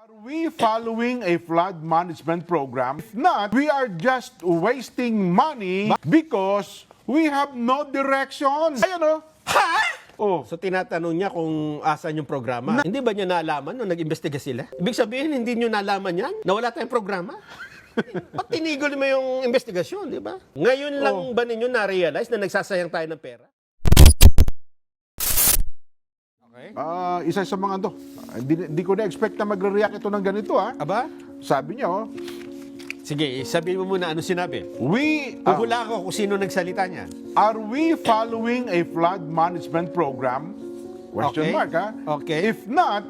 Are we following a flood management program? If not, we are just wasting money because we have no direction. Ayan o. Ha? Oh. So tinatanong niya kung asan yung programa. Hindi ba niya nalaman nung nag-imbestiga sila? Ibig sabihin, hindi niyo nalaman yan? Na wala tayong programa? Ba't tinigol mo yung investigasyon, di ba? Ngayon lang ba ninyo na-realize na nagsasayang tayo ng pera? Okay. Isa sa mga to. Hindi ko na-expect na magre-react ito ng ganito ha. Aba? Sabi niya oh. Sige, sabihin mo muna ano sinabi. Huhula ako kung sino nagsalita niya. Are we following a flood management program? Question Okay. mark ha. Okay. If not,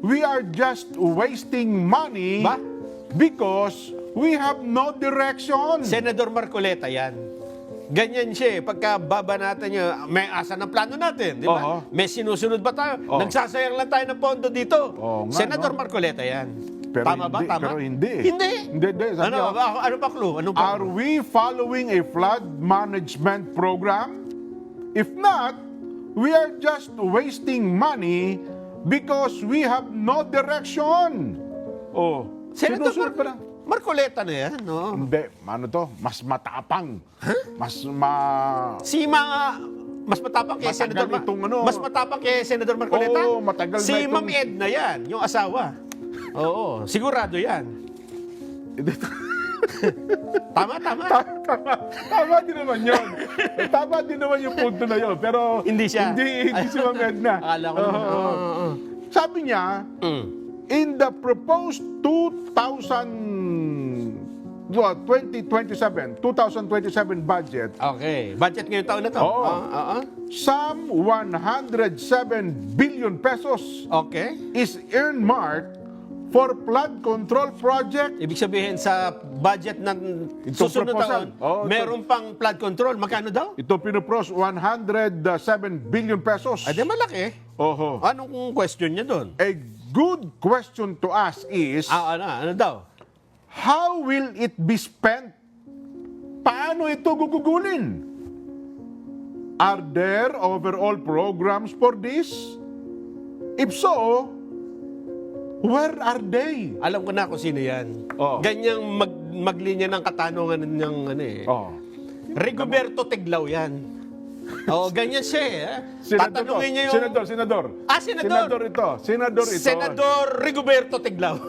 we are just wasting money Ba? because we have no direction. Senador Marcoleta yan. Ganyan siya eh. Pagka babanatan niya, may asa ng plano natin, di ba? Oo. May sinusunod ba tayo? Oo. Nagsasayang lang tayo ng pondo dito. Oo nga, Senador no? Marcoleta yan. Pero Tama ba? hindi, Tama? pero hindi. Hindi. Hindi. Sabi niya, Ano pa clue? Ano pa? are we following a flood management program? If not, we are just wasting money because we have no direction. Oh, Senador sinusunod pa na. Marcoleta na yan, no? Hindi, ano to? Mas matapang. Mas Si mga mas matapang kay Matagal Senador itong ano. Mas matapang kay Senador Marcoleta? Oo, matagal si na itong- Ma'am Edna yan, yung asawa. Oo, sigurado yan. Tama. Tama din naman yun. Tama din naman yung punto na yun. Pero Hindi siya. Hindi si Ma'am Edna. Akala ko. Oo. Sabi niya, Mm. in the proposed 2027 budget, Okay. Budget ngayong taon na to? Oo. Oo. some 107 billion pesos Okay. is earmarked for flood control project. Ibig sabihin sa budget ng Itong susunod proposal. taon, Oo, ito. meron pang flood control. Magkano daw? Ito pinopros 107 billion pesos. Ay, di malaki. Oho. Anong question niya doon? A good question to ask is, Ano daw? how will it be spent? Paano ito gugugulin? Are there overall programs for this? If so, where are they? Alam ko na kung sino yan. Oo. Ganyang maglinya ng katanungan ng ano eh. Oh. Rigoberto Tiglao yan. Oo, ganyan siya eh. Tatanungin niya yung... Senador. Senador. Senador ito. Senador Rigoberto Tiglao.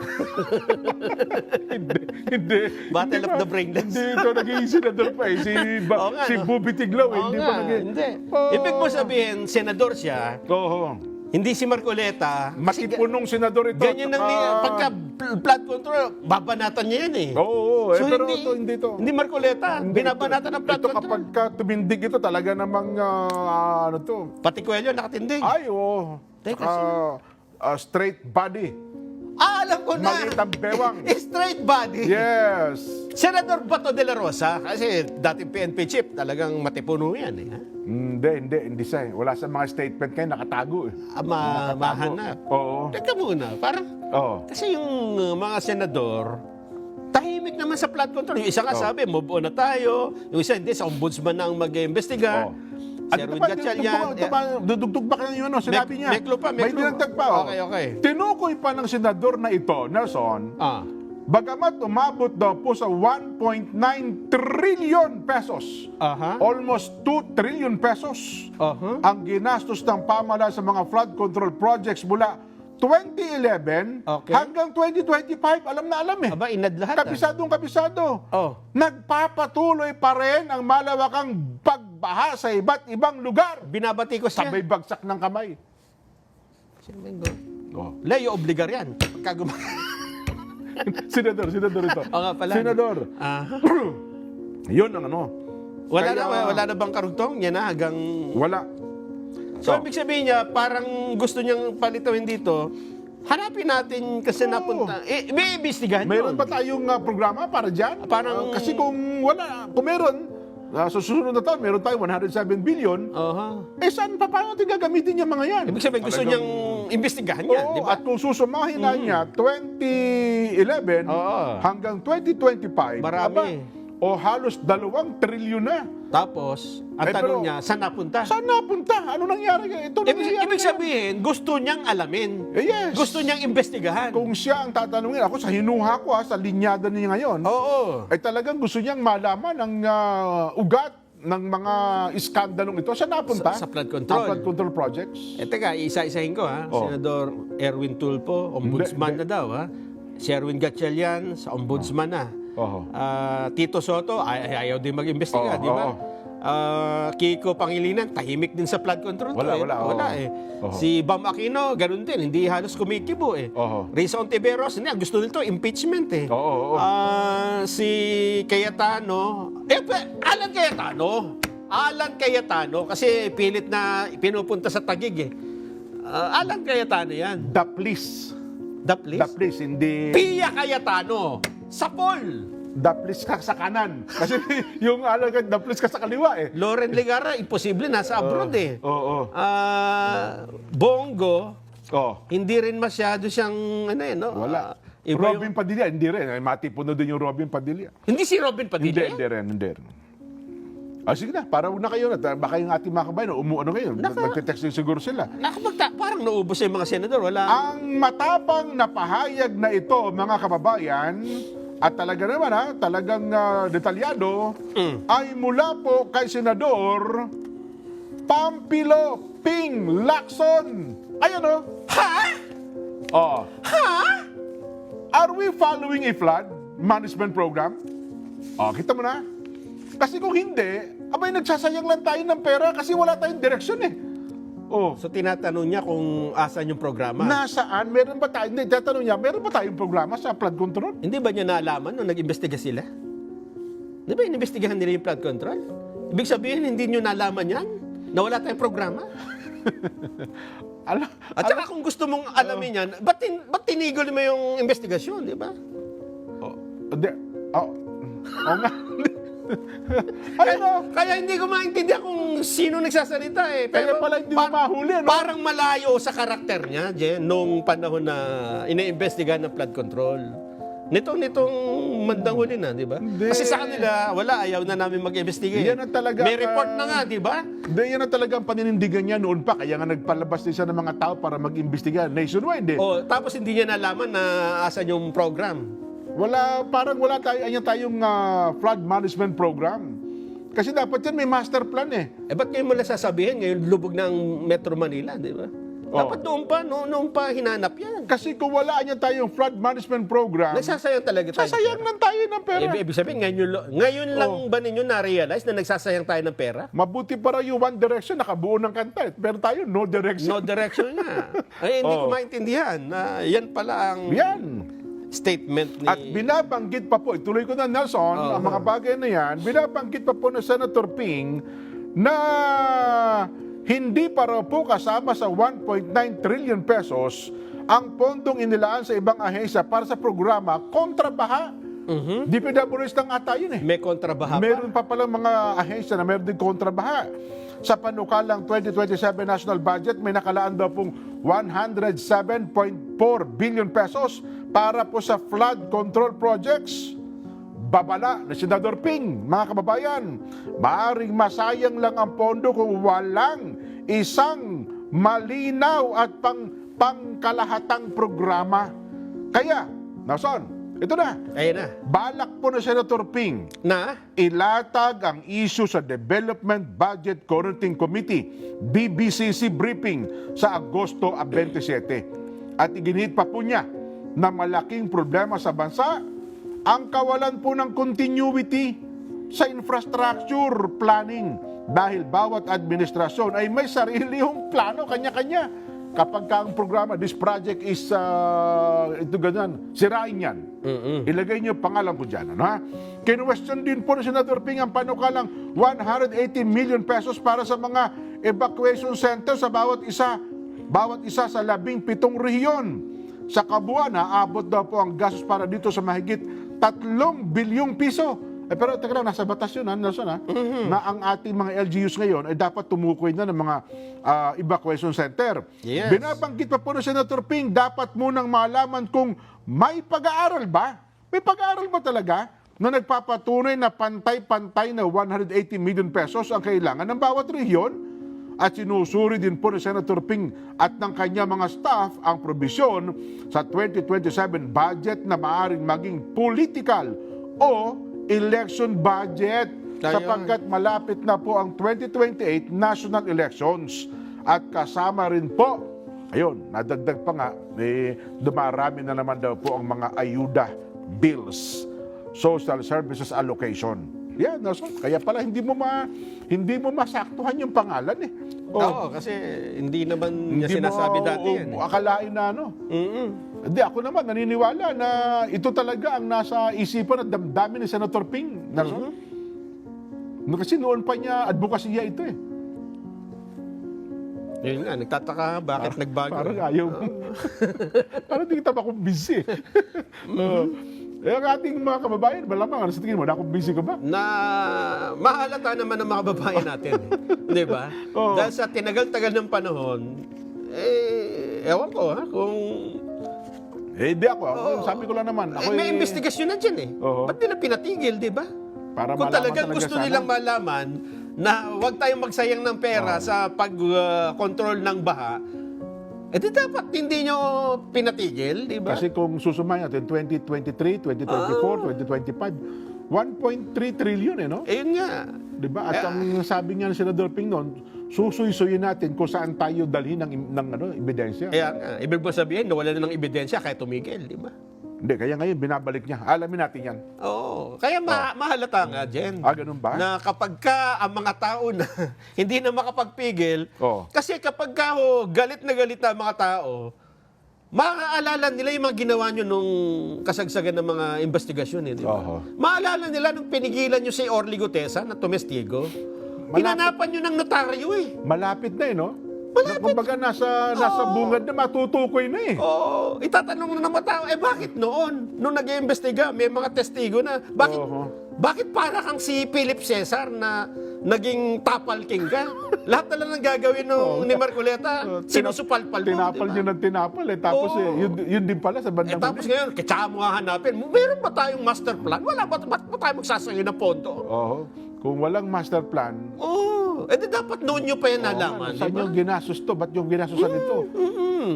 Hindi. Battle of the Brainless. Hindi ito naging senador pa eh. Oo nga, Si no? Bobby Tiglao eh. Oo Hindi nga, pa naging... hindi. Oo. Ibig mo sabihin, senador siya, Oo. hindi si Marcoleta. Kasi Matipunong senador ito. ganyan ang Tsaka- pagka flood control, babanatan niya yan eh. Oo, So, pero hindi, ito, hindi to. Hindi Marcoleta, Hindi, binabanatan ng flood ito control. kapag ka tumindig ito, talaga namang, ano to? Pati Coelho nakatindig. Ay, oo. Teka, Tsaka, straight body. Alam ko na. Maliit ang bewang. Straight body. Yes. Senador Bato de la Rosa, kasi dating PNP chief, talagang matipuno yan eh. Ha? Hindi siya. Wala sa mga statement kayo, nakatago eh. Mahanap. Oo. Teka muna, parang, Oo. kasi yung mga senador, tahimik naman sa flood control. Yung isa nga Oh. sabi, move on na tayo. Yung isa, hindi, sa ombudsman na ang mag-iimbestiga. Oo. Si Arun Gatchalian. Dudugtog pa kayo ano, sinabi niya. may clue pa, may clue. dinagdag pa. Oh. Okay. Tinukoy pa ng senador na ito, Nelson, bagamat umabot daw po sa 1.9 trillion pesos, Aha. almost 2 trillion pesos, ang ginastos ng pamahalaan sa mga flood control projects mula 2011 Okay. hanggang 2025. Alam na alam eh. Aba, inad lahat. Kabisado. Oh. Nagpapatuloy pa rin ang malawakang pagbaha sa iba't ibang lugar. Binabati ko siya. Sabay bagsak ng kamay. Sino ba yung Oh. Leo Obligar yan. Pagka senador ito. Oo nga pala. Senador. Aha. Yun ang ano. Wala na bang karugtong? Yan na, hanggang... Wala. So, Oh. ibig sabihin niya, parang gusto niyang palitawin dito, hanapin natin kasi napunta. May imbestigahan Mayroon yun. ba tayong programa para dyan? Parang- Kasi kung meron, sa susunod na taon, meron tayong 107 billion. Aha. Saan pa paano natin gagamitin yung mga yan? Ibig sabihin, gusto Talagang- niyang imbestigahan yan, Oo, di ba? at kung susumahin na niya, 2011 Oo. hanggang 2025, Marami. o halos 2 trilyon na. Tapos, ang Eh, tanong pero- niya, saan napunta? Saan napunta? Ano nangyari? Ito nangyayari Ibig ngayon. sabihin, gusto niyang alamin. Yes. Gusto niyang investigahan. Kung siya ang tatanungin, ako sa hinuha ko sa linyada niya ngayon, Oo. ay talagang gusto niyang malaman ang ugat ng mga iskandalong ito. Saan napunta? Sa flood control. Ang flood control projects. Teka, isa-isahin ko ha. Oh. Senador Erwin Tulfo, ombudsman Hindi, na daw ha. Si Erwin Gatchalian, sa ombudsman na. Oho. Tito Soto, ayaw din mag-imbestiga, Oo, di ba? oo. Kiko Pangilinan, tahimik din sa flood control. Wala, to, wala, oo. Wala eh. Oo. Si Bam Aquino, ganun din. Hindi halos kumikibo eh. Oo. Risa Ontiveros, hindi, gusto nito impeachment eh. Oo, oo. Si Cayetano, Alan Cayetano, kasi pilit na pinupunta sa Taguig eh. Alan Cayetano yan. The please. The please? The please, hindi... Pia Cayetano, sa Paul. The please ka sa kanan. Kasi yung the please ka sa kaliwa eh. Loren Ligara, imposible, nasa abroad eh. Oo. Bongo, Oh. hindi rin masyado siyang, ano eh, no? Wala. Iba Robin Padilla, hindi rin. Matipon na din yung Robin Padilla. Hindi si Robin Padilla. Hindi rin. Sige na, para una kayo na. Baka yung ating mga kabayan, ano ngayon? Magte-text din siguro sila. Parang naubos yung mga senador. Wala. Ang matapang na pahayag na ito, mga kababayan, at talaga naman talagang detalyado, ay mula po kay Senador Pampilo Ping Lacson. Ayan o. Ha? Oh. Ha? Are we following a flood management program? Oh, kita mo na. Kasi kung hindi, abay nagsasayang lang tayo ng pera kasi wala tayong direksyon eh. Oh. So tinatanong niya kung asan yung programa. Nasaan? Meron ba tayo? Hindi, tatanong niya, meron ba tayong programa sa flood control? Hindi ba niya naalaman nung nag-imbestiga sila? Di ba inimbestigahan nila yung flood control? Ibig sabihin, hindi niyo nalaman yan? Na wala tayong programa? At saka kung gusto mong alamin yan, ba't tinigol mo yung investigasyon, di ba? Hindi. Oh nga. Ano? Kaya hindi ko maintindihan kung sino nagsasalita eh. Kaya pala hindi mo mahuli, no? Parang malayo sa karakter niya, Jen, nung panahon na iniimbestigahan ng flood control. Nitong mandang huli na, di ba? Hindi. Kasi sa kanila, wala, ayaw na namin mag-investigate. Yan ang talaga, May report na nga, di ba? Hindi, yan ang talagang paninindigan niya noon pa. Kaya nga nagpalabas din siya ng mga tao para mag-imbestiga nationwide eh. O, tapos hindi niya nalaman na asan yung program. Parang wala tayong flood management program. Kasi dapat yan may master plan eh. Eh, ba't ngayon mo lang sasabihin? Ngayon lubog ng Metro Manila, di ba? Dapat noon pa hinanap yan. Kasi kung wala niya tayong flood management program, Nagsasayang talaga tayo. sasayang lang tayo ng pera. Ibig sabihin, ngayon lang ba ninyo na-realize na nagsasayang tayo ng pera? Mabuti para yung One Direction, nakabuo ng kanta. Pero tayo, no direction. No direction nga. Ay, hindi ko maintindihan na yan pala ang Yan. statement ni... At binabanggit pa po, ituloy ko na Nelson, ang mga bagay na yan, binabanggit pa po ng Senator Ping na hindi pa raw po kasama sa 1.9 trillion pesos ang pondong inilaan sa ibang ahensya para sa programa kontra baha. DPWH lang ata yun eh. May kontrabaha pa. Meron pa palang mga ahensya na meron din kontrabaha. Sa panukalang 2027 national budget, may nakalaan daw pong 107.4 billion pesos para po sa flood control projects. Babala na Senador Ping, mga kababayan, maaaring masayang lang ang pondo kung walang isang malinaw at pangkalahatang programa. Kaya, Nelson, ito na. Ayun na. Balak po na Senator Ping Na? ilatag ang issue sa Development Budget Coordinating Committee, BBCC briefing sa Agosto 27. At iginhit pa po niya na malaking problema sa bansa ang kawalan po ng continuity sa infrastructure planning dahil bawat administrasyon ay may sarili yung plano, kanya-kanya. Kapag ang programa, this project is, ito ganyan, sirain yan. Ilagay niyo pangalan ko dyan. Ano, ha? Kinwestiyon din po ni Senator Ping ang panukalang 180 million pesos para sa mga evacuation center sa bawat isa sa 17 rehiyon. Sa kabuuan, aabot daw po ang gastos para dito sa mahigit 3 bilyong piso. Pero teka lang, nasa batas yun, Nelson, na ang ating mga LGUs ngayon ay dapat tumukoy na ng mga evacuation center. Yes. Binabanggit pa po ng Senator Ping, dapat munang malaman kung may pag-aaral ba? May pag-aaral ba talaga na nagpapatunay na pantay-pantay na 180 million pesos ang kailangan ng bawat rehiyon at sinusuri din po ni Senator Ping at ng kanya mga staff ang probisyon sa 2027 budget na maaaring maging political o election budget sapagkat malapit na po ang 2028 national elections at kasama rin po, ayun, nadagdag pa nga, dumarami na naman daw po ang mga ayuda bills, social services allocation. Yeah, so, kaya pala hindi mo masaktuhan yung pangalan eh. Oo, kasi hindi naman niya sinasabi dati yan. Akalain na Hindi, ako naman naniniwala na ito talaga ang nasa isipan at damdamin ni Senator Ping. No, kasi noon pa niya advokasya ito eh. Yun nga, nagtataka bakit nagbago. Parang ayaw mo. Parang di kita makumbisi. Ang ating mga kababayan, malamang, ano sa tingin mo, nakumbisi ka ba? Na mahalata naman ng mga babae natin. Di ba? Oo. Dahil sa tinagal-tagal ng panahon, ewan ko kung... Hindi ako. Sabi ko lang naman. Ako may investigasyon na dyan Oo. Ba't nila pinatigil, di ba? Para Kung malaman talagang talaga gusto sana. nilang malaman na huwag tayong magsayang ng pera sa pag-control ng baha, di dapat hindi nyo pinatigil, di ba? Kasi kung susumay natin, 2023, 2024, 2025, 1.3 trillion no? Yun nga. Diba? At ang sabi nga ng Senador Ping noon, susuy-suyin natin kung saan tayo dalhin ng ebidensya. Kaya nga, ibig mo sabihin, nawala na ng ebidensya kaya tumigil, di ba? Hindi, kaya ngayon binabalik niya. Alamin natin yan. Oo. Kaya mahalata nga, Jen. Ganun ba? Na kapag ka ang mga tao na hindi na makapagpigil, Oo. kasi kapag ka galit na ang mga tao, maaalala nila yung mga ginawa nyo nung kasagsagan ng mga investigasyon, di ba? Oo. Maaalala nila nung pinigilan nyo si Orly Gutesa na tumestigo. Hinanapan nyo ng notaryo Malapit na no? Malapit. Kumbaga nasa bungad na matutukoy na Oo, itatanong na ng mga tao, bakit noon, nung nag-iimbestiga, may mga testigo na, bakit para kang si Philip Cesar na naging tapal king ka? Lahat na lang ang gagawin ni Marcoleta, sinusupalpal mo. Tinapal niyo ng tinapal Tapos yun din pala sa bandang Tapos ngayon, tsaka mo hahanapin, meron ba tayong master plan? Wala ba? Ba't ba tayo magsasangin ng pondo? Oo. Kung walang master plan, Di dapat noon nyo pa yan nalaman. saan yung ginastos to? Ba't yung ginasusan ito?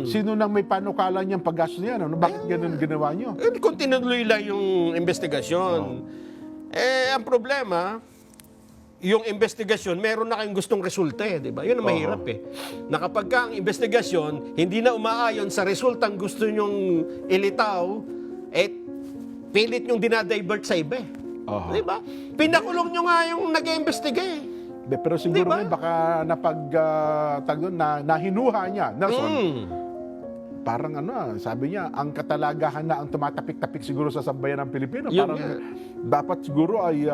Sino nang may panukala niyang paggastos niya? Bakit ganun ginawa niyo? Kung tinuloy lang yung investigasyon. Ang problema, yung investigasyon, meron na kayong gustong resulta di ba? Yun ang mahirap Na kapag ka ang investigasyon, hindi na umaayon sa resultang gusto nyong ilitaw, pilit yung dinadivert sa iba Di ba? Pinakulong nyo nga yung nag-iimbestiga Pero siguro Diba? ngayon baka nahinuha niya. Nelson, parang sabi niya, ang katalagahan na ang tumatapik-tapik siguro sa sambayan ng Pilipino. Yun Parang nga. dapat siguro ay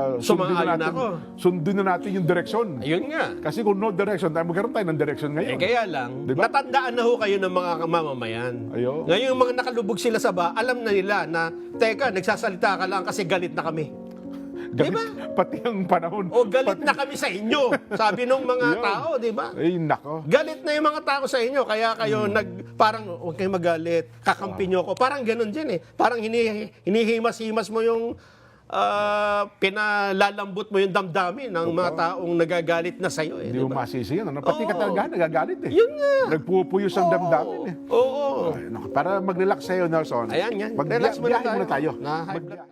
sundin na natin yung direksyon. Ayun nga. Kasi kung no direction, magkaroon tayo ng direction ngayon. Kaya lang, Diba? natandaan na ho kayo ng mga mamamayan. Ayun. Ngayon, yung mga nakalubog sila sa alam na nila na, teka, nagsasalita ka lang kasi galit na kami. Diba? Pati ang panahon. Galit na kami sa inyo, sabi ng mga tao, di ba? Ay, nako. Galit na yung mga tao sa inyo, kaya kayo parang, huwag kayong magalit, kakampi nyo ko. Parang ganun din Parang hinihimas-himas mo yung pinalalambot mo yung damdamin ng mga taong nagagalit na sa'yo. Hindi mo masisi yan. Pati Oo. katalagahan, nagagalit Yun nga. Nagpupuyos ang damdamin Oo. Ay, naku, para mag-relax sa'yo, Nelson. Ayan yan. Relax muna Magbiyahe muna tayo. Na high blood.